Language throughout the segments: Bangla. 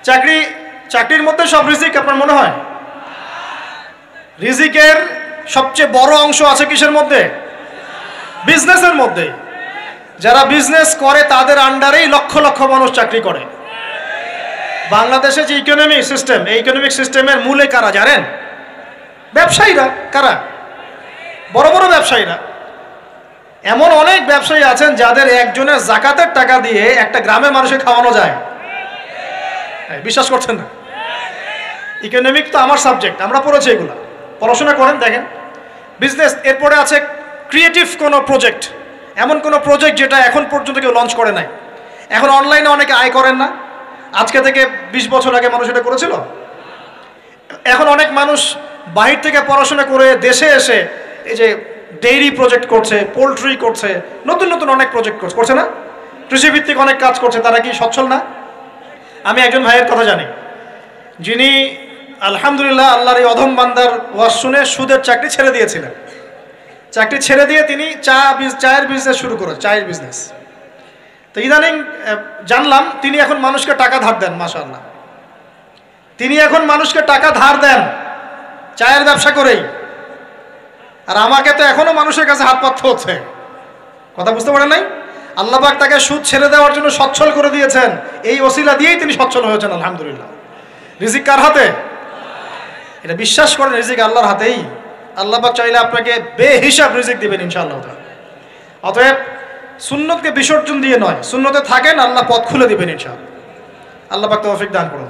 চাকরির মধ্যে সব রিজিক আপনার মনে হয়? রিজিকের সবচেয়ে বড় অংশ আছে কিসের মধ্যে? বিজনেসের মধ্যে। যারা বিজনেস করে তাদের আন্ডারেই লক্ষ লক্ষ মানুষ চাকরি করে। বাংলাদেশে যে ইকোনমিক সিস্টেম, এই ইকোনমিক সিস্টেমের মূলে কারা জানেন? ব্যবসায়ীরা। কারা? বড় বড় ব্যবসায়ীরা। এমন অনেক ব্যবসায়ী আছেন যাদের একজনের জাকাতের টাকা দিয়ে একটা গ্রামের মানুষকে খাওয়ানো যায়। বিশ্বাস করছেন না? ইকোনমিক তো আমার সাবজেক্ট, আমরা পড়েছি এগুলো, পড়াশোনা করেন, দেখেন। বিজনেস, এরপরে আছে ক্রিয়েটিভ কোনো প্রজেক্ট, এমন কোনো প্রজেক্ট যেটা এখন পর্যন্ত কেউ লঞ্চ করে নাই। এখন অনলাইনে অনেকে আয় করেন না, আজকে থেকে 20 বছর আগে মানুষ এটা করেছিল। এখন অনেক মানুষ বাহির থেকে পড়াশোনা করে দেশে এসে এই যে ডেইরি প্রজেক্ট করছে, পোলট্রি করছে, নতুন নতুন অনেক প্রজেক্ট করছে না? কৃষিভিত্তিক অনেক কাজ করছে। তারা কি সচ্ছল না? আমি একজন ভাইয়ের কথা জানি, যিনি আলহামদুলিল্লাহ আল্লাহর এই অধম বান্দার ওয়াজ শুনে সুদের চাকরি ছেড়ে দিয়েছিলেন। চাকরি ছেড়ে দিয়ে তিনি চায়ের বিজনেস শুরু করেন, চায়ের বিজনেস। তো ইদানিং জানলাম তিনি এখন মানুষকে টাকা ধার দেন। মাশাআল্লাহ, তিনি এখন মানুষকে টাকা ধার দেন চায়ের ব্যবসা করেই। আর আমাকে তো এখনো মানুষের কাছে হাত পাততে হচ্ছে। কথা বুঝতে পারেন নাই? আল্লাহ পাক তাকে সুদ ছেড়ে দেওয়ার জন্য সচ্ছল করে দিয়েছেন। এই ওসিলা দিয়েই তিনি সচ্ছল হয়েছেন আলহামদুলিল্লাহ। রিজিক কার হাতে? এটা বিশ্বাস করেন, রিজিক আল্লাহর হাতেই। আল্লাহ পাক চাইলে আপনাকে বেহিসাব রিজিক দিবেন ইনশাআল্লাহ। অতএব সুন্নতকে বিসর্জন দিয়ে নয়, সুন্নতে থাকেন, আল্লাহ পথ খুলে দিবেন ইনশাআল্লাহ। আল্লাহ পাক তৌফিক দান করুন।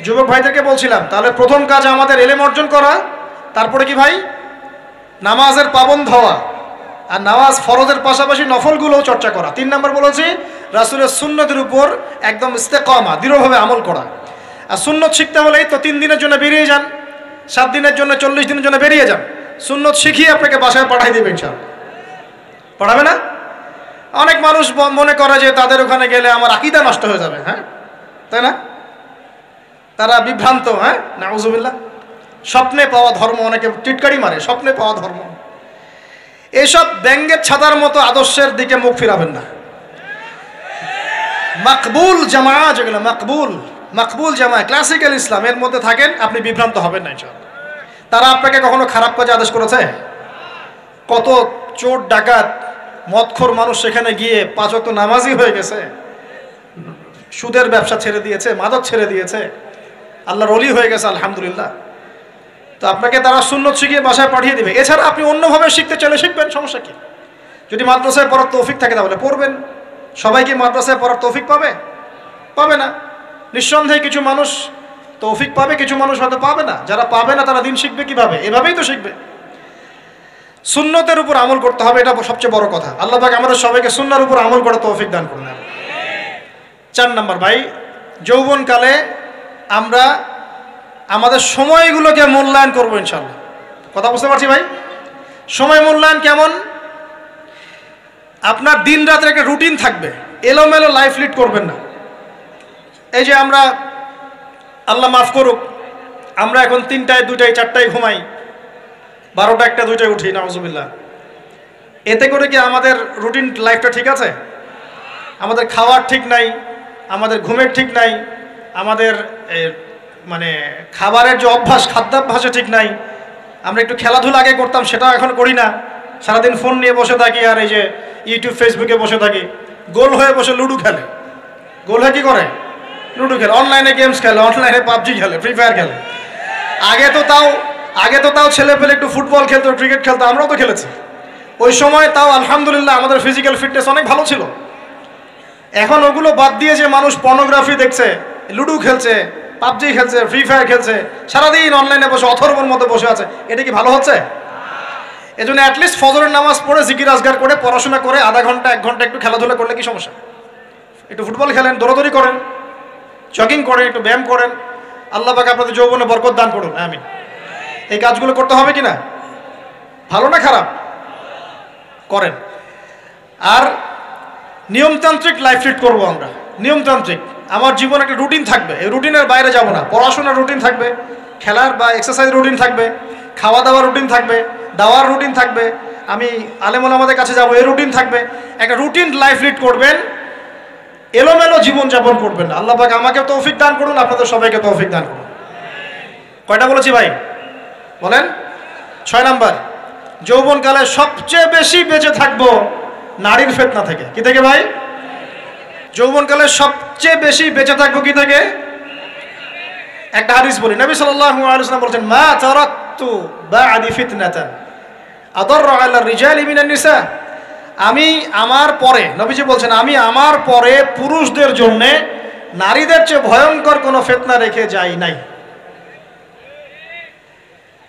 যুবক ভাইদেরকে বলছিলাম, তাহলে প্রথম কাজ আমাদের ইলম অর্জন করা, তারপরে কি ভাই? নামাজের পাবন্দ হওয়া, আর নামাজ ফরজের পাশাপাশি নফলগুলোও চর্চা করা। 3 নম্বর বলেছি রাসূলের সুন্নতের উপর একদম ইস্তেকামা, দৃঢ়ভাবে আমল করা। আর সুন্নত শিখতে হলেই তো 3 দিনের জন্য বেরিয়ে যান, 7 দিনের জন্য, 40 দিনের জন্য বেরিয়ে যান। সুন্নত শিখিয়ে আপনাকে বাসায় পাঠাই দেবে ইনশাআল্লাহ। পড়াবে না? অনেক মানুষ মনে করে যে তাদের ওখানে গেলে আমার আকীদা নষ্ট হয়ে যাবে। হ্যাঁ, তাই না? তারা বিভ্রান্ত। হ্যাঁ, নাউজুবিল্লাহ। স্বপ্নে পাওয়া ধর্ম, অনেকে টিটকারি মারে, স্বপ্নে পাওয়া ধর্ম। এইসব ব্যঙ্গের ছাতার মতো আদর্শের দিকে মুখ ফিরাবেন না। মাকবুল জামা, যেগুলো মাকবুল জামা, ক্লাসিক্যাল ইসলামের মধ্যে থাকেন, আপনি বিভ্রান্ত হবেন না ইনশাআল্লাহ। তারা আপনাকে কখনো খারাপ কাজে আদেশ করেছে? কত চোর ডাকাত মদখোর মানুষ সেখানে গিয়ে 5 ওয়াক্ত নামাজি হয়ে গেছে, সুদের ব্যবসা ছেড়ে দিয়েছে, মাদক ছেড়ে দিয়েছে, আল্লাহর ওলি হয়ে গেছে আলহামদুলিল্লাহ। তো আপনাকে তারা সুন্নত শিখিয়ে বাসায় পাঠিয়ে দিবে। এছাড়া আপনি অন্যভাবে শিখতে চাইলে শিখবেন, সমস্যা কি? যদি মাদ্রাসায় পড়ার তৌফিক থাকে তাহলে পড়বেন। সবাই কি মাদ্রাসায় পড়ার তৌফিক পাবে? পাবে না। নিঃসন্দেহে কিছু মানুষ তৌফিক পাবে, কিছু মানুষ হয়তো পাবে না। যারা পাবে না তারা দিন শিখবে কিভাবে? এভাবেই তো শিখবে। সুন্নতের উপর আমল করতে হবে, এটা সবচেয়ে বড় কথা। আল্লাহ পাক আমাদের সবাইকে সুন্নাহর উপর আমল করার তৌফিক দান করুন। 4 নম্বর ভাই, যৌবনকালে আমরা আমাদের সময়গুলোকে মূল্যায়ন করবো ইনশাআল্লাহ। কথা বুঝতে পারছি ভাই? সময় মূল্যায়ন কেমন? আপনার দিন রাতের একটা রুটিন থাকবে, এলোমেলো লাইফ লিড করবেন না। এই যে আমরা, আল্লাহ মাফ করুক, আমরা এখন 3টায় 2টায় 4টায় ঘুমাই, 12টা 1টা 2টায় উঠি, নাউজুবিল্লাহ। এতে করে কি আমাদের রুটিন লাইফটা ঠিক আছে? আমাদের খাওয়ার ঠিক নাই, আমাদের ঘুমের ঠিক নাই, আমাদের মানে খাবারের যে অভ্যাস, খাদ্যাভ্যাসে ঠিক নাই। আমরা একটু খেলাধুলা আগে করতাম, সেটাও এখন করি না। সারাদিন ফোন নিয়ে বসে থাকি, আর এই যে ইউটিউব ফেসবুকে বসে থাকি। গোল হয়ে বসে লুডো খেলে। গোল হয়ে কি করে? লুডো খেলে, অনলাইনে গেমস খেলে, অনলাইনে পাবজি খেলে, ফ্রি ফায়ার খেলে। আগে তো তাও ছেলে পেলে একটু ফুটবল খেলতো, ক্রিকেট খেলতো, আমরাও তো খেলেছি। ওই সময় তাও আলহামদুলিল্লাহ আমাদের ফিজিক্যাল ফিটনেস অনেক ভালো ছিল। এখন ওগুলো বাদ দিয়ে যে মানুষ পর্নোগ্রাফি দেখছে, লুডো খেলছে, পাবজি খেলছে, ফ্রি ফায়ার খেলছে, সারাদিন অনলাইনে বসে অথর্বর মতো বসে আছে, এটা কি ভালো হচ্ছে? এজন্য অ্যাটলিস্ট ফজরের নামাজ পড়ে জিকির আজগার করে পড়াশোনা করে আধা ঘন্টা 1 ঘন্টা একটু খেলাধুলা করলে কি সমস্যা? একটু ফুটবল খেলেন, দৌড়াদৌড়ি করেন, জগিং করেন, একটু ব্যায়াম করেন। আল্লাহ পাক আপনাদের যৌবনে বরকত দান করুন, আমিন। এই কাজগুলো করতে হবে কি না? ভালো না খারাপ? করেন। আর নিয়মতান্ত্রিক লাইফ লিড করবো আমরা। নিয়মতান্ত্রিক, আমার জীবনে একটা রুটিন থাকবে, এই রুটিনের বাইরে যাব না। পড়াশোনার রুটিন থাকবে, খেলার বা এক্সারসাইজ রুটিন থাকবে, খাওয়া দাওয়ার রুটিন থাকবে, দাওয়ার রুটিন থাকবে, আমি আলেম ওলামাদের কাছে যাব, এই রুটিন থাকবে। একটা রুটিন লাইফ লিড করবেন, এলোমেলো জীবনযাপন করবেন না। আল্লাহ পাক আমাকে তৌফিক দান করুন, আপনাদের সবাইকে তৌফিক দান করুন। কয়টা বলেছি ভাই বলেন? 6 নাম্বার, যৌবনকালে সবচেয়ে বেশি বেঁচে থাকবো নারীর ফিতনা থেকে। কি থেকে ভাই? যৌবনকালে সবচেয়ে বেশি বেঁচে থাকবো কি থেকে? একটা হাদিস বলি, নবী সাল্লাল্লাহু আলাইহি ওয়াসাল্লাম বলেছেন, মা তারাকতু বা'দি ফিতনাতান আদাররু আলা রিজালি মিনান নিসা। আমি আমার পরে, নবীজি বলছেন, আমি আমার পরে পুরুষদের জন্য নারীদের চেয়ে ভয়ঙ্কর কোনো ফিতনা রেখে যাই নাই।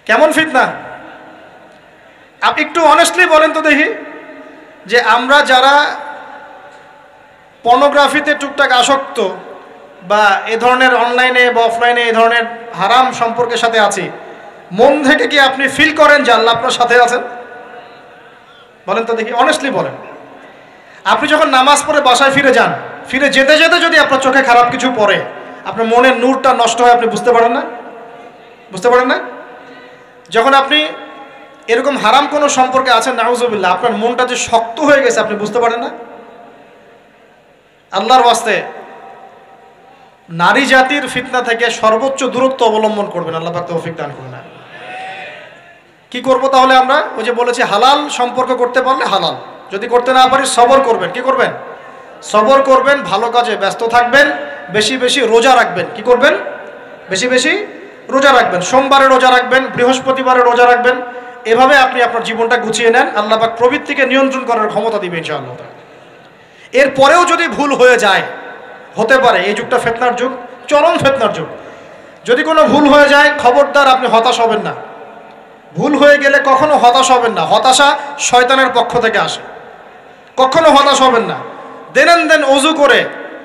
কেমন ফিতনা? আপনি একটু অনেস্টলি বলেন তো দেখি, যে আমরা যারা পর্নোগ্রাফিতে টুকটাক আসক্ত বা এ ধরনের অনলাইনে বা অফলাইনে এই ধরনের হারাম সম্পর্কের সাথে আছি, মন থেকে কি আপনি ফিল করেন যে আল্লাহ আপনার সাথে আছেন? বলেন তো দেখি, অনেস্টলি বলেন। আপনি যখন নামাজ পড়ে বাসায় ফিরে যান, ফিরে যেতে যেতে যদি আপনার চোখে খারাপ কিছু পড়ে, আপনার মনের নূরটা নষ্ট হয়, আপনি বুঝতে পারেন না? বুঝতে পারেন না? যখন আপনি এরকম হারাম কোনো সম্পর্কে আছেন, নাউজুবিল্লাহ, আপনার মনটা যে শক্ত হয়ে গেছে, আপনি বুঝতে পারেন না? আল্লাহর ওয়াস্তে নারী জাতির ফিতনা থেকে সর্বোচ্চ দূরত্ব অবলম্বন করবেন। আল্লাহ পাক তৌফিক দান করুন। কি করব তাহলে আমরা? ওই যে বলেছি, হালাল সম্পর্ক করতে পারলে হালাল, যদি করতে না পারি সবর করবেন। কি করবেন? সবর করবেন, ভালো কাজে ব্যস্ত থাকবেন, বেশি বেশি রোজা রাখবেন। কি করবেন? বেশি বেশি রোজা রাখবেন। সোমবারে রোজা রাখবেন, বৃহস্পতিবারে রোজা রাখবেন। এভাবে আপনি আপনার জীবনটা গুছিয়ে নেন, আল্লাহ পাক প্রবৃত্তিকে নিয়ন্ত্রণ করার ক্ষমতা দিবেন ইনশাআল্লাহ। এরপরেও যদি ভুল হয়ে যায়, হতে পারে এই যুগটা ফিতনার যুগ, চরম ফিতনার যুগ। যদি কোনো ভুল হয়ে যায়, খবরদার আপনি হতাশ হবেন না। ভুল হয়ে গেলে কখনো হতাশ হবেন না। হতাশা শয়তানের পক্ষ থেকে আসে, কখনো হতাশ হবেন না। দেন ওযু করে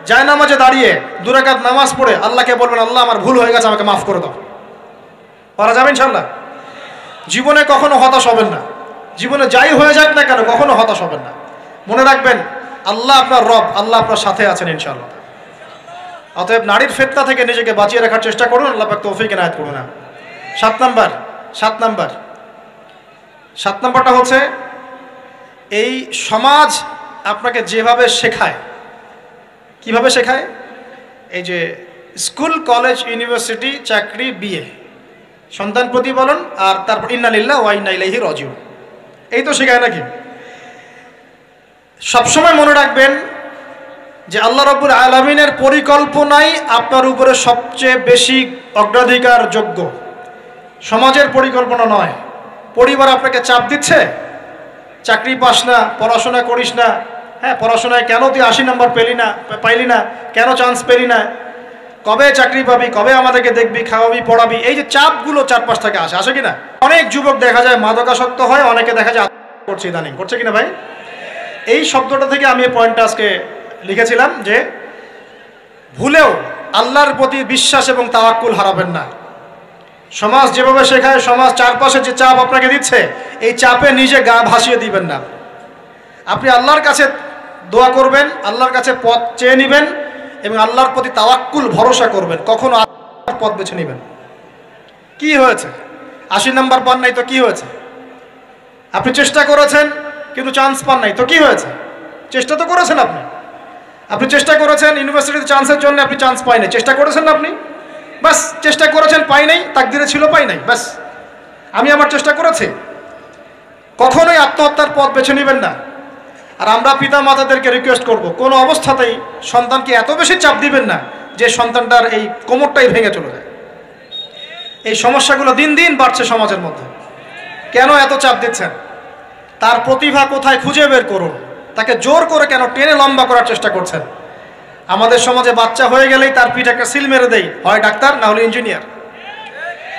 জায়নামাজে দাঁড়িয়ে 2 রাকাত নামাজ পড়ে আল্লাহকে বলবেন, আল্লাহ আমার ভুল হয়ে গেছে, আমাকে মাফ করে দাও। পারা যাবে ইনশাআল্লাহ। জীবনে কখনো হতাশ হবেন না। জীবনে যাই হয়ে যাক না কেন, কখনো হতাশ হবেন না। মনে রাখবেন, আল্লাহ আপনার রব, আল্লাহ আপনার সাথে আছেন ইনশাআল্লাহ। অতএব নারীর ফিতনা থেকে নিজেকে বাঁচিয়ে রাখার চেষ্টা করুন। আল্লাহ পাক তৌফিক এনায়েত করুন। 7 নাম্বারটা হচ্ছে, এই সমাজ আপনাকে যেভাবে শেখায়, কিভাবে শেখায়? এই যে স্কুল, কলেজ, ইউনিভার্সিটি, চাকরি, বিয়ে, সন্তান প্রতিপালন, আর তারপর ইন্না লিল্লাহি ওয়া ইন্না ইলাইহি রাজিউন, এই তো শেখায় নাকি? সবসময় মনে রাখবেন যে আল্লাহ রাব্বুল আলামিনের পরিকল্পনাই আপনার উপরে সবচেয়ে বেশি অগ্রাধিকার যোগ্য, সমাজের পরিকল্পনা নয়। পরিবার আপনাকে চাপ দিচ্ছে, চাকরি পাস না, পড়াশোনা করিস না, হ্যাঁ পড়াশোনায় কেন তুই 80 নম্বর পাইলি না, কেন চান্স পেলি না, কবে চাকরি পাবি, কবে আমাদেরকে দেখবি, খাওয়াবি, পড়াবি, এই যে চাপগুলো চারপাশ থেকে আসে কিনা? অনেক যুবক দেখা যায় মাদকাসক্ত হয়, অনেকে দেখা যায় আত্মহত্যা করছে ইদানিং, করছে কিনা ভাই? এই শব্দটা থেকে আমি এই পয়েন্টটা আজকে লিখেছিলাম যে ভুলেও আল্লাহর প্রতি বিশ্বাস এবং তাওয়াক্কুল হারাবেন না। সমাজ যেভাবে শেখায়, সমাজ চারপাশে যে চাপ আপনাকে দিচ্ছে, এই চাপে নিজে গা ভাসিয়ে দিবেন না। আপনি আল্লাহর কাছে দোয়া করবেন, আল্লাহর কাছে পথ চেয়ে নেবেন এবং আল্লাহর প্রতি তাওয়াক্কুল ভরসা করবেন। কখনো আল্লাহর পথ বেছে নেবেন। কি হয়েছে? 80 নম্বর পান নাই তো কি হয়েছে? আপনি চেষ্টা করেছেন কিন্তু চান্স পান নাই তো কি হয়েছে? চেষ্টা তো করেছেন আপনি চেষ্টা করেছেন ইউনিভার্সিটিতে চান্সের জন্য, আপনি চান্স পাই নাই, চেষ্টা করেছেন না আপনি? বাস, চেষ্টা করেছেন, পাই নাই, তাকদিরে ছিল পাই নাই, বাস। আমি আমার চেষ্টা করেছি। কখনোই আত্মহত্যার পথ বেছে নেবেন না। আর আমরা পিতা মাতাদেরকে রিকোয়েস্ট করব, কোনো অবস্থাতেই সন্তানকে এত বেশি চাপ দিবেন না যে সন্তানটার এই কোমরটাই ভেঙে চলে যায়। এই সমস্যাগুলো দিন দিন বাড়ছে সমাজের মধ্যে। কেন এত চাপ দিচ্ছেন? তার প্রতিভা কোথায় খুঁজে বের করুন। তাকে জোর করে কেন টেনে লম্বা করার চেষ্টা করছেন? আমাদের সমাজে বাচ্চা হয়ে গেলেই তার পিঠে একটা সিল মেরে দেয়, হয় ডাক্তার না হলে ইঞ্জিনিয়ার।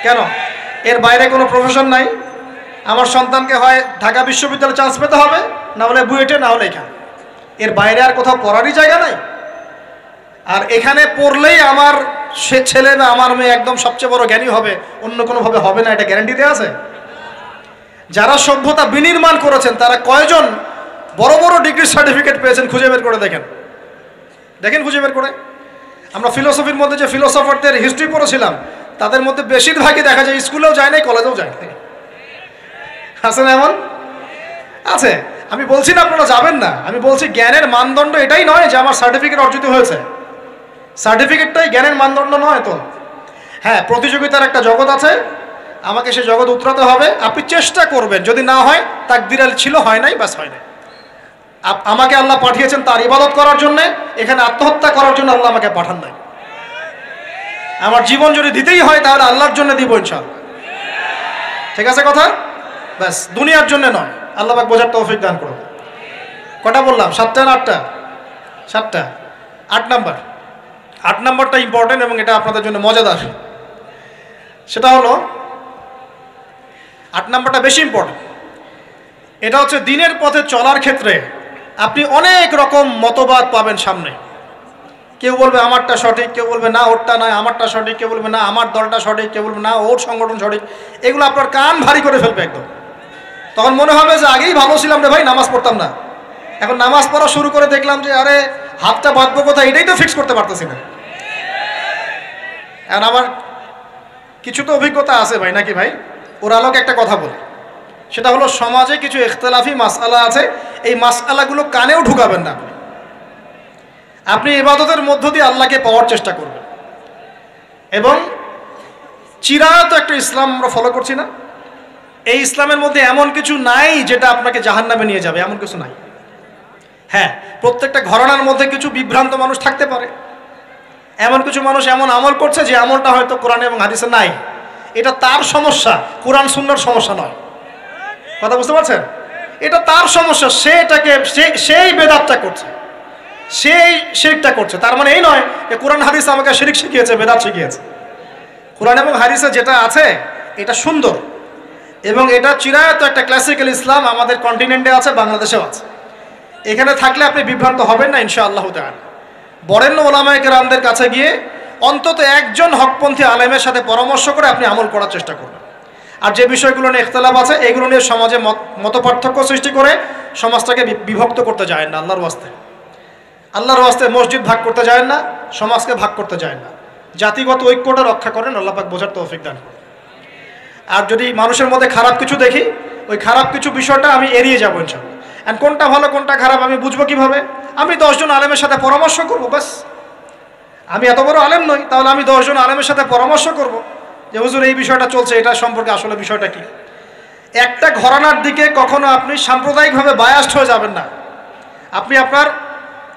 কেন? এর বাইরে কোনো প্রফেশন নাই। আমার সন্তানকে হয় ঢাকা বিশ্ববিদ্যালয়ে চান্স পেতে হবে, না হলে বুয়েটে, না হলে এখানে। এর বাইরে আর কোথাও পড়ারই জায়গা নাই। আর এখানে পড়লেই আমার সে ছেলে বা আমার মেয়ে একদম সবচেয়ে বড় জ্ঞানী হবে, অন্য কোনোভাবে হবে না, এটা গ্যারান্টি দেওয়া আছে? যারা সভ্যতা বিনির্মাণ করেছেন তারা কয়জন বড় বড় ডিগ্রি সার্টিফিকেট পেয়েছেন খুঁজে বের করে দেখেন, খুঁজে বের করে। আমরা ফিলোসফির মধ্যে যে ফিলোসফারদের হিস্ট্রি পড়েছিলাম, তাদের মধ্যে বেশিরভাগই দেখা যায় স্কুলেও যায় নাই, কলেজেও যায় নাই। আছে না? এমন আছে। আমি বলছি না আপনারা যাবেন না, আমি বলছি জ্ঞানের মানদণ্ড এটাই নয় যে আমার সার্টিফিকেট অর্জিত হয়েছে, সার্টিফিকেটটাই জ্ঞানের মানদণ্ড নয় তো। হ্যাঁ, প্রতিযোগিতার একটা জগৎ আছে, আমাকে সে জগৎ উতরাতে হবে। আপনি চেষ্টা করবেন, যদি না হয় তাকদীরে ছিল, হয় নাই, বাস হয় নাই। আমাকে আল্লাহ পাঠিয়েছেন তার ইবাদত করার জন্য, এখানে আত্মহত্যা করার জন্য আল্লাহ আমাকে পাঠান নাই। আমার জীবন যদি দিতেই হয় তাহলে আল্লাহর জন্য দিব ইনশাআল্লাহ। ঠিক আছে কথা? ব্যাস, দুনিয়ার জন্য নয়। আল্লাহ পাক বোঝার তৌফিক দান করুন। কটা বললাম? 7টা না 8টা? 7টা। 8 নাম্বারটা ইম্পর্টেন্ট এবং এটা আপনাদের জন্য মজাদার। সেটা হলো 8 নাম্বারটা বেশি ইম্পর্টেন্ট। এটা হচ্ছে দিনের পথে চলার ক্ষেত্রে আপনি অনেক রকম মতবাদ পাবেন সামনে। কেউ বলবে আমারটা সঠিক, কেউ বলবে না ওরটা নয়, আমারটা সঠিক, কেউ বলবে না আমার দলটা সঠিক, কেউ বলবে না ওর সংগঠন সঠিক। এগুলো আপনার কান ভারী করে ফেলবে একদম। তখন মনে হবে যে আগেই ভালো ছিলাম রে ভাই, নামাজ পড়তাম না, এখন নামাজ পড়া শুরু করে দেখলাম যে আরে হাতটা বাঁধবো কোথায় এটাই তো ফিক্স করতে পারতেছি না। এখন আমার কিছু তো অভিজ্ঞতা আছে ভাই, নাকি ভাই? ওর আলোকে একটা কথা বলি, সেটা হলো সমাজে কিছু ইখতিলাফি মাসআলা আছে, এই মাসআলাগুলো কানেও ঢুকাবেন না। আপনি ইবাদতের মধ্য দিয়ে আল্লাহকে পাওয়ার চেষ্টা করবেন। এবং চিরায়ত একটা ইসলাম আমরা ফলো করছি না, এই ইসলামের মধ্যে এমন কিছু নাই যেটা আপনাকে জাহান্নামে নিয়ে যাবে, এমন কিছু নাই। হ্যাঁ, প্রত্যেকটা ঘরানার মধ্যে কিছু বিভ্রান্ত মানুষ থাকতে পারে, এমন কিছু মানুষ এমন আমল করছে যে আমলটা হয়তো কোরআন এবং হাদিসে নাই। এটা তার সমস্যা, কোরআন সুন্নাহর সমস্যা নয়। কথা বুঝতে পারছেন? এটা তার সমস্যা, সে এটাকে সেই বেদাতটা করছে, সেই শিরকটা করছে। তার মানে এই নয় যে কোরআন হাদিস আমাকে শিরক শিখিয়েছে, বেদাত শিখিয়েছে। কোরআন এবং হাদিসে যেটা আছে এটা সুন্দর এবং এটা চিরায়ত একটা ক্লাসিক্যাল ইসলাম আমাদের কন্টিনেন্টে আছে, বাংলাদেশেও আছে। এখানে থাকলে আপনি বিভ্রান্ত হবেন না ইনশাআল্লাহ তাআলা। বরেণ্য ওলামায়ে কেরামদের কাছে গিয়ে অন্তত একজন হকপন্থী আলেমের সাথে পরামর্শ করে আপনি আমল করার চেষ্টা করবেন। আর যে বিষয়গুলো নিয়ে ইখতিলাফ আছে এগুলো নিয়ে সমাজে মত পার্থক্য সৃষ্টি করে সমাজটাকে বিভক্ত করতে যায় না। আল্লাহর ওয়াস্তে মসজিদ ভাগ করতে যায় না, সমাজকে ভাগ করতে যায় না। জাতিগত ঐক্যটা রক্ষা করেন, আল্লাহ পাক বোঝার তৌফিক দান করেন। আর যদি মানুষের মধ্যে খারাপ কিছু দেখি, ওই খারাপ কিছু বিষয়টা আমি এড়িয়ে যাবো ইনশাআল্লাহ। অ্যান্ড কোনটা ভালো কোনটা খারাপ আমি বুঝবো কিভাবে? আমি 10 জন আলেমের সাথে পরামর্শ করবো, বাস। আমি এত বড় আলেম নই, তাহলে আমি 10 জন আলেমের সাথে পরামর্শ করব যে হুজুর এই বিষয়টা চলছে, এটা সম্পর্কে আসলে বিষয়টা কি। একটা ঘরানার দিকে কখনো আপনি সাম্প্রদায়িকভাবে বায়াসড হয়ে যাবেন না। আপনি আপনার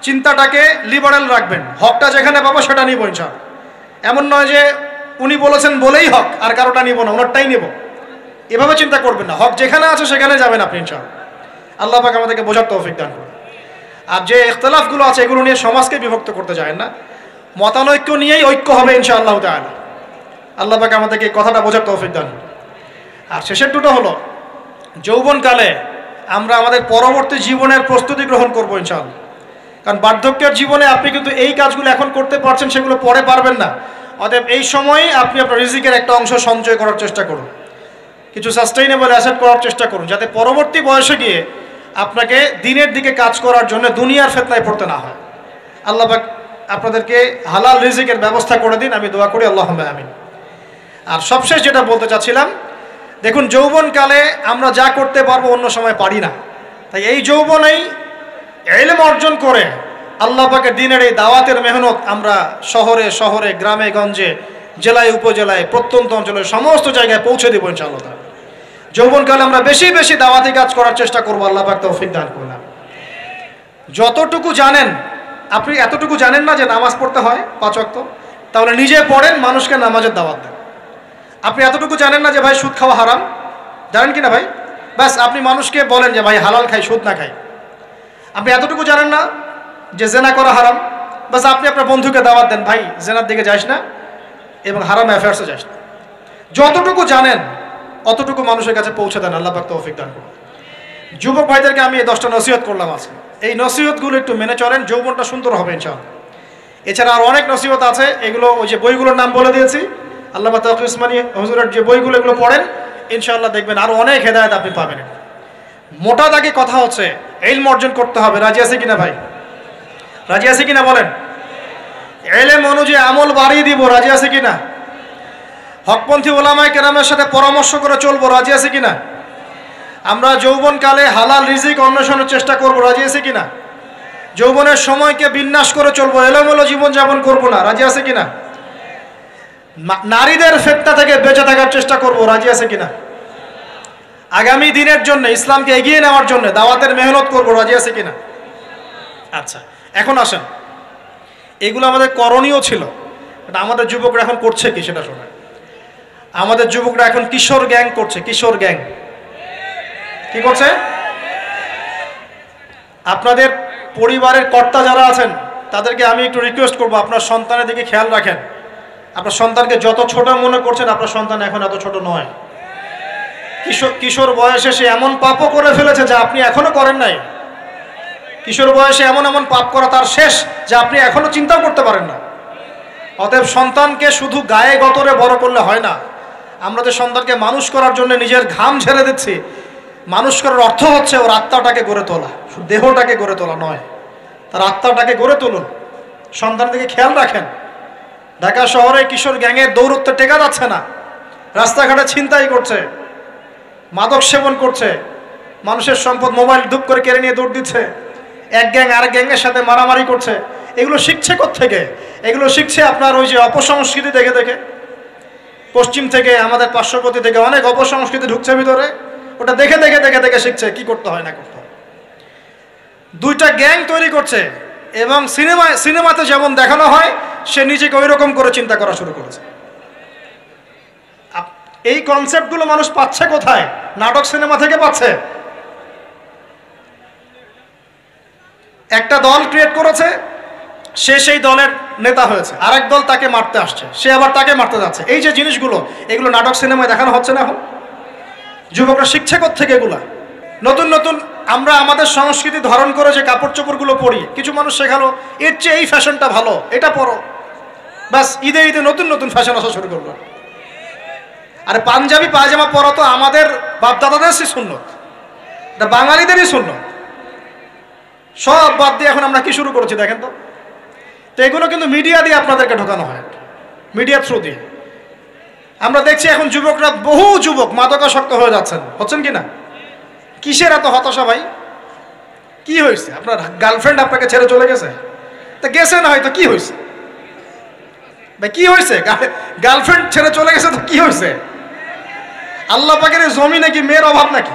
চিন্তাটাকে লিবারেল রাখবেন, হকটা যেখানে পাবো সেটা নিব ইনশাআল্লাহ। এমন নয় যে উনি বলেছেন বলেই হক আর কারোটা নিব না, ওনারটাই নিব, এভাবে চিন্তা করবেন না। হক যেখানে আছে সেখানে যাবেন আপনি ইনশাআল্লাহ। আল্লাহ পাক আমাদেরকে বোঝার তৌফিক দান করুন। আর যে ইখতিলাফগুলো আছে এগুলো নিয়ে সমাজকে বিভক্ত করতে যায় না, মতানৈক্য নিয়েই ঐক্য হবে ইনশাআল্লাহ তাআলা। আল্লাহ পাক আমাদেরকে এই কথাটা বোঝার তৌফিক দান করুন। আর শেষের দুটো হলো যৌবনকালে আমরা আমাদের পরবর্তী জীবনের প্রস্তুতি গ্রহণ করবো ইনশাআল্লাহ। কারণ বার্ধক্যের জীবনে আপনি কিন্তু এই কাজগুলো এখন করতে পারছেন, সেগুলো পরে পারবেন না। অতএব এই সময়ই আপনি আপনার রিজিকের একটা অংশ সঞ্চয় করার চেষ্টা করুন, কিছু সাস্টেইনেবল অ্যাসেট করার চেষ্টা করুন, যাতে পরবর্তী বয়সে গিয়ে আপনাকে দিনের দিকে কাজ করার জন্য দুনিয়ার ফিতনায় পড়তে না হয়। আল্লাহ পাক আপনাদেরকে হালাল রিজিকের ব্যবস্থা করে দিন, আমি দোয়া করি আল্লাহুম্মা আমিন। আর সবশেষ যেটা বলতে চাচ্ছিলাম, দেখুন যৌবনকালে আমরা যা করতে পারবো অন্য সময় পারি না, তাই এই যৌবনেই ইলম অর্জন করে আল্লাহ পাকের দিনের এই দাওয়াতের মেহনত আমরা শহরে শহরে, গ্রামে গঞ্জে, জেলায় উপজেলায়, প্রত্যন্ত অঞ্চলে সমস্ত জায়গায় পৌঁছে দেবো ইনশাআল্লাহ। যৌবনকালে আমরা বেশি বেশি দাওয়াতি কাজ করার চেষ্টা করবো, আল্লাহ পাক তৌফিক দান করুন। যতটুকু জানেন, আপনি এতটুকু জানেন না যে নামাজ পড়তে হয় 5 ওয়াক্ত, তাহলে নিজে পড়েন, মানুষকে নামাজের দাওয়াত দেন। আপনি এতটুকু জানেন না যে ভাই সুদ খাওয়া হারাম, জানেন কি না ভাই? ব্যাস আপনি মানুষকে বলেন যে ভাই হালাল খাই, সুদ না খাই। আপনি এতটুকু জানেন না যে জেনা করা হারাম, বাস আপনি আপনার বন্ধুকে দাওয়াত দেন, ভাই জেনার দিকে যাস না এবং হারাম অ্যাফেয়ার্সে যাস না। যতটুকু জানেন অতটুকু মানুষের কাছে পৌঁছে দেন, আল্লাহ পাক তৌফিক দান করুন। যুবক ভাইদেরকে আমি এই 10টা নসিহত করলাম আজকে, এই নসিহতগুলো একটু মেনে চলেন, যৌবনটা সুন্দর হবে ইনশাআল্লাহ। এছাড়া আর অনেক নসিহত আছে, এগুলো ওই যে বইগুলোর নাম বলে দিয়েছি, আল্লামা তাকি উসমানী হুজুরের যে বইগুলো, এগুলো পড়েন, ইনশাআল্লাহ দেখবেন আরও অনেক হেদায়েত আপনি পাবেন। মোটা দাগে কথা হচ্ছে ইলম অর্জন করতে হবে। রাজি আছে কিনা ভাই? রাজি আছে কিনা বলেন? ইলম অনুযায়ী আমল বাড়িয়ে দিব, রাজি আছে কিনা? হকপন্থী ওলামায়ে কেরামের সাথে পরামর্শ করে চলবো, রাজি আছে কিনা? আমরা যৌবনকালে হালাল রিজিক অন্বেষণের চেষ্টা করব, রাজি আছে কিনা? যৌবনের সময়কে বিন্যাস করে চলবো, এলোমেলো জীবনযাপন করব না, রাজি আছে কিনা? নারীদের ফিতনা থেকে বেঁচে থাকার চেষ্টা করব, রাজি আছে কিনা? আগামী দিনের জন্য, ইসলামকে এগিয়ে নেওয়ার জন্য দাওয়াতের মেহনত করব, রাজি আছে কিনা? আচ্ছা, এখন আসেন, এগুলো আমাদের করণীয় ছিল, এটা আমাদের যুবকরা এখন করছে কি সেটা শোনেন। আমাদের যুবকরা এখন কিশোর গ্যাং করছে। কিশোর গ্যাং কি করছে? আপনাদের পরিবারের কর্তা যারা আছেন তাদেরকে আমি একটু রিকোয়েস্ট করবো, আপনার সন্তানের দিকে খেয়াল রাখেন। আপনার সন্তানকে যত ছোট মনে করছেন, আপনার সন্তান এখন এত ছোট নয়। কিশোর বয়সে সে এমন পাপও করে ফেলেছে যা আপনি এখনো করেন নাই। কিশোর বয়সে এমন এমন পাপ করা তার শেষ যা আপনি এখনো চিন্তাও করতে পারেন না। অতএব সন্তানকে শুধু গায়ে গতরে বড় করলে হয় না। আমরা যে সন্তানকে মানুষ করার জন্য নিজের ঘাম ঝেড়ে দিচ্ছি, মানুষ করার অর্থ হচ্ছে ওর আত্মাটাকে গড়ে তোলা, শুধু দেহটাকে গড়ে তোলা নয়, তার আত্মাটাকে গড়ে তুলুন। সন্তানের দিকে খেয়াল রাখেন। ঢাকা শহরে কিশোর গ্যাংয়ের দৌরত্বে টেকা যাচ্ছে না, রাস্তাঘাটে ছিনতাই করছে, মাদক সেবন করছে, মানুষের সম্পদ মোবাইল ধূপ করে কেড়ে নিয়ে দৌড় দিচ্ছে, এক গ্যাং আরেক গ্যাংয়ের সাথে মারামারি করছে। এগুলো শিখছে কোত্থেকে? এগুলো শিখছে আপনার ওই যে অপসংস্কৃতি দেখে দেখে। পশ্চিম থেকে, আমাদের পার্শ্ববর্তী থেকে অনেক অপসংস্কৃতি ঢুকছে ভিতরে, ওটা দেখে দেখে দেখে দেখে শিখছে কি করতে হয় না করতে হয়। দুইটা গ্যাং তৈরি করছে এবং সিনেমাতে যেমন দেখানো হয় সে নিজেকে ওই রকম করে চিন্তা করা শুরু করেছে। এই কনসেপ্টগুলো মানুষ পাচ্ছে কোথায়? নাটক সিনেমা থেকে পাচ্ছে। একটা দল ক্রিয়েট করেছে, সে সেই দলের নেতা হয়েছে, আরেক দল তাকে মারতে আসছে, সে আবার তাকে মারতে যাচ্ছে। এই যে জিনিসগুলো, এগুলো নাটক সিনেমায় দেখানো হচ্ছে না এখন? যুবকরা শিখছে কোত্থেকে এগুলা? নতুন নতুন আমরা আমাদের সংস্কৃতি ধারণ করে যে কাপড় চোপড়গুলো পরি, কিছু মানুষ শেখালো এর চেয়ে এই ফ্যাশনটা ভালো, এটা পরো। ব্যাস ঈদে ঈদে নতুন নতুন ফ্যাশন আসা শুরু করলো। আরে পাঞ্জাবি পায়জামা পরা তো আমাদের বাপদাদাদেরই সুন্নত, এটা বাঙালিদেরই সুন্নত। সব বাদ দিয়ে এখন আমরা কি শুরু করেছি দেখেন তো। তো এগুলো কিন্তু মিডিয়া দিয়ে আপনাদেরকে ঢোকানো হয়, মিডিয়া থ্রু দিয়ে। আমরা দেখছি এখন যুবকরা, বহু যুবক মাদকাসক্ত হয়ে যাচ্ছেন, হচ্ছেন কি না? কিসের এত হতাশা ভাই? কি হয়েছে? আপনার গার্লফ্রেন্ড আপনাকে ছেড়ে চলে গেছে? তা গেছে না হয়তো, কি হয়েছে ভাই? কি হয়েছে? গার্লফ্রেন্ড ছেড়ে চলে গেছে তো কি হয়েছে? আল্লাহ পাকের জমিনে কি মেয়ের অভাব নাকি?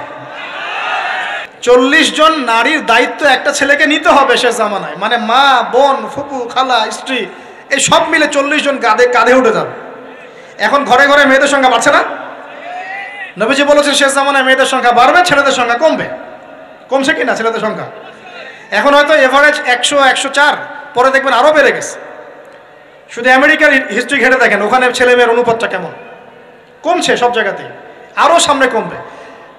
40 জন নারীর দায়িত্ব একটা ছেলেকে নিতে হবে সে জামানায়, মানে মা, বোন, ফুপু, খালা, স্ত্রী, এই সব মিলে 40 জন কাঁধে উঠে যাবে। এখন ঘরে ঘরে মেয়েদের সংখ্যা বাড়ছে না? নবীজি বলেছেন শেষ জামানায় মেয়েদের সংখ্যা বাড়বে, ছেলেদের সংখ্যা কমবে। কমছে কি না ছেলেদের সংখ্যা? এখন হয়তো এভারেজ 100, 104, পরে দেখবেন আরও বেড়ে গেছে। শুধু আমেরিকার হিস্ট্রি ঘেটে দেখেন, ওখানে ছেলে মেয়ের অনুপাতটা কেমন। কমছে সব জায়গাতেই, আরও সামনে কমবে।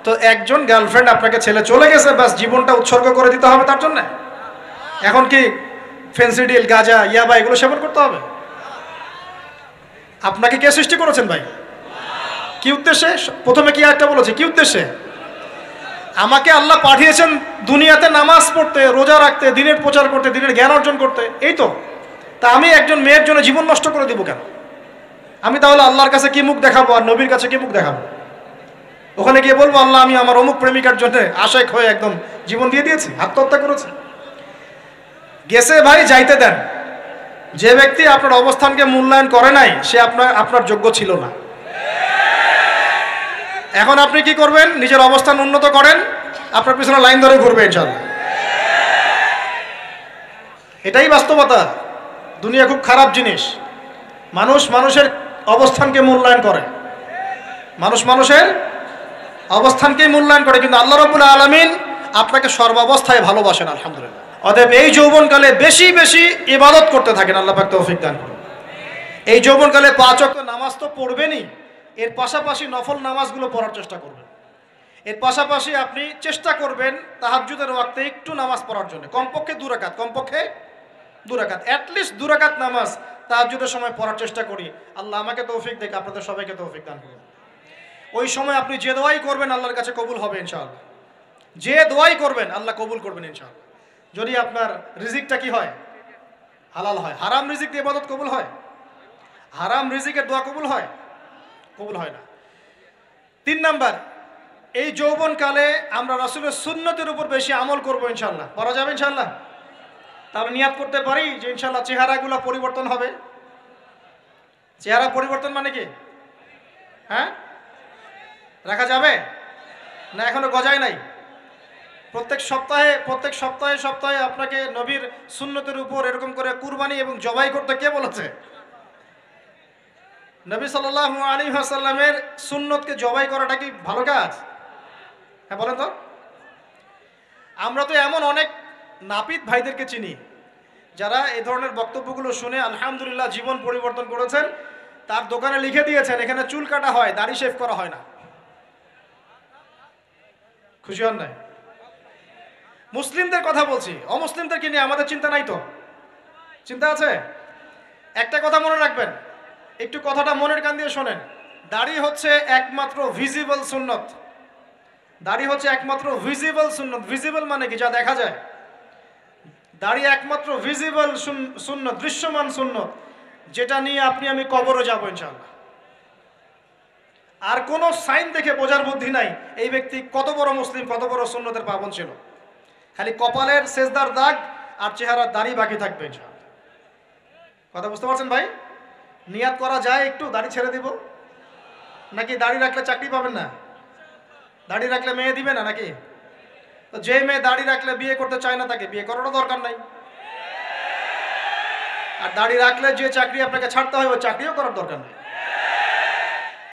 তো একজন গার্লফ্রেন্ড আপনাকে ছেলে চলে গেছে, ব্যাস জীবনটা উৎসর্গ করে দিতে হবে তার জন্য? এখন কি ফেন্সিডিল, গাঁজা, ইয়াবা এগুলো সেবন করতে হবে? আপনাকে কে সৃষ্টি করেছেন ভাই? কি উদ্দেশ্যে? প্রথমে কি একটা বলেছে, কি উদ্দেশ্যে? আমাকে আল্লাহ পাঠিয়েছেন দুনিয়াতে নামাজ পড়তে, রোজা রাখতে, দিনের প্রচার করতে, দিনের জ্ঞান অর্জন করতে, এই তো। তা আমি একজন মেয়ের জন্য জীবন নষ্ট করে দিব কেন? আমি তাহলে আল্লাহর কাছে কি মুখ দেখাবো আর নবীর কাছে কি মুখ দেখাবো? ওখানে গিয়ে বলবো আল্লাহ আমি আমার অমুক প্রেমিকার জন্য আশেক হয়ে একদম জীবন দিয়ে দিয়েছি, আত্মহত্যা করেছে? গেছে ভাই, যাইতে দেন। যে ব্যক্তি আপনার অবস্থানকে মূল্যায়ন করে নাই সে আপনার যোগ্য ছিল না। এখন আপনি কি করবেন? নিজের অবস্থান উন্নত করেন, আপনার পিছনে লাইন ধরে ঘুরবে ইনশাআল্লাহ। এটাই বাস্তবতা। দুনিয়া খুব খারাপ জিনিস। মানুষ মানুষের অবস্থানকে মূল্যায়ন করে, মানুষ মানুষের অবস্থানকেই মূল্যায়ন করে, কিন্তু আল্লাহ রাব্বুল আলামিন আপনাকে সর্বাবস্থায় ভালোবাসেন, আলহামদুলিল্লাহ। অতএব এই যৌবনকালে বেশি বেশি ইবাদত করতে থাকেন, আল্লাহ পাক তৌফিক দান করুন। এই যৌবনকালে 5 ওয়াক্ত নামাজ তো পড়বেনই, এর পাশাপাশি নফল নামাজগুলো পড়ার চেষ্টা করবেন। এর পাশাপাশি আপনি চেষ্টা করবেন তাহাজ্জুদের ওয়াক্তে একটু নামাজ পড়ার জন্য, কমপক্ষে 2 রাকাত, কমপক্ষে 2 রাকাত, অ্যাটলিস্ট 2 রাকাত নামাজ তাহাজ্জুদের সময় পড়ার চেষ্টা করি। আল্লাহ আমাকে তৌফিক দেখ, আপনাদের সবাইকে তৌফিক দান করুন। ওই সময় আপনি যে দোয়াই করবেন আল্লাহর কাছে কবুল হবে ইনশাআল্লাহ। যে দোয়াই করবেন আল্লাহ কবুল করবেন ইনশাআল্লাহ। যদি আপনার রিজিকটা কি হয়? হালাল হয়। হারাম রিজিক দিয়ে ইবাদত কবুল হয়? হারাম রিজিকের দোয়া কবুল হয়? কবুল হয় না। 3 নাম্বার, এই যৌবনকালে আমরা রাসূলের সুন্নতের উপর বেশি আমল করব ইনশাআল্লাহ। করা যাবে ইনশাআল্লাহ? তাহলে নিয়াত করতে পারি যে ইনশাআল্লাহ চেহারাগুলো পরিবর্তন হবে। চেহারা পরিবর্তন মানে কি? হ্যাঁ, রাখা যাবে না? এখনো গজায় নাই। প্রত্যেক সপ্তাহে আপনাকে নবীর সুন্নতের উপর এরকম করে কুরবানি এবং জবাই করতে কে বলেছে? নবী সাল্লাল্লাহু আলাইহি ওয়াসাল্লামের সুন্নতকে জবাই করাটা কি ভালো কাজ? হ্যাঁ বলেন তো। আমরা তো এমন অনেক নাপিত ভাইদেরকে চিনি যারা এই ধরনের বক্তব্যগুলো শুনে আলহামদুলিল্লাহ জীবন পরিবর্তন করেছেন। তার দোকানে লিখে দিয়েছেন এখানে চুল কাটা হয়, দাড়ি শেভ করা হয় না। খুশি হন নাই? মুসলিমদের কথা বলছি, অমুসলিমদেরকে নিয়ে আমাদের চিন্তা নাই তো? চিন্তা আছে। একটা কথা মনে রাখবেন, একটু কথাটা মনের কান দিয়ে শোনেন। দাড়ি হচ্ছে একমাত্র ভিজিবল সুন্নত। দাড়ি হচ্ছে একমাত্র ভিজিবল সুন্নত। ভিজিবল মানে কি? যা দেখা যায়। দাড়ি একমাত্র ভিজিবল সুন্নত, দৃশ্যমান সুন্নত, যেটা নিয়ে আপনি আমি কবরে যাব ইনশাআল্লাহ। আর কোনো সাইন দেখে বোঝার বুদ্ধি নাই এই ব্যক্তি কত বড় মুসলিম, কত বড় সুন্নতের পাবন ছিল। খালি কপালের সেজদার দাগ আর চেহারার দাড়ি বাকি থাকবে ইনশাআল্লাহ। কথা বুঝতে পারছেন ভাই? নিয়াত করা যায় একটু দাড়ি ছেড়ে দিব, নাকি দাড়ি রাখলে চাকরি পাবেন না? দাড়ি রাখলে মেয়ে দিবে না নাকি? তো যে মেয়ে দাড়ি রাখলে বিয়ে করতে চায় না তাকে বিয়ে করারও দরকার নাই। আর দাড়ি রাখলে যে চাকরি আপনাকে ছাড়তে হয় ওই চাকরিও করার দরকার নেই।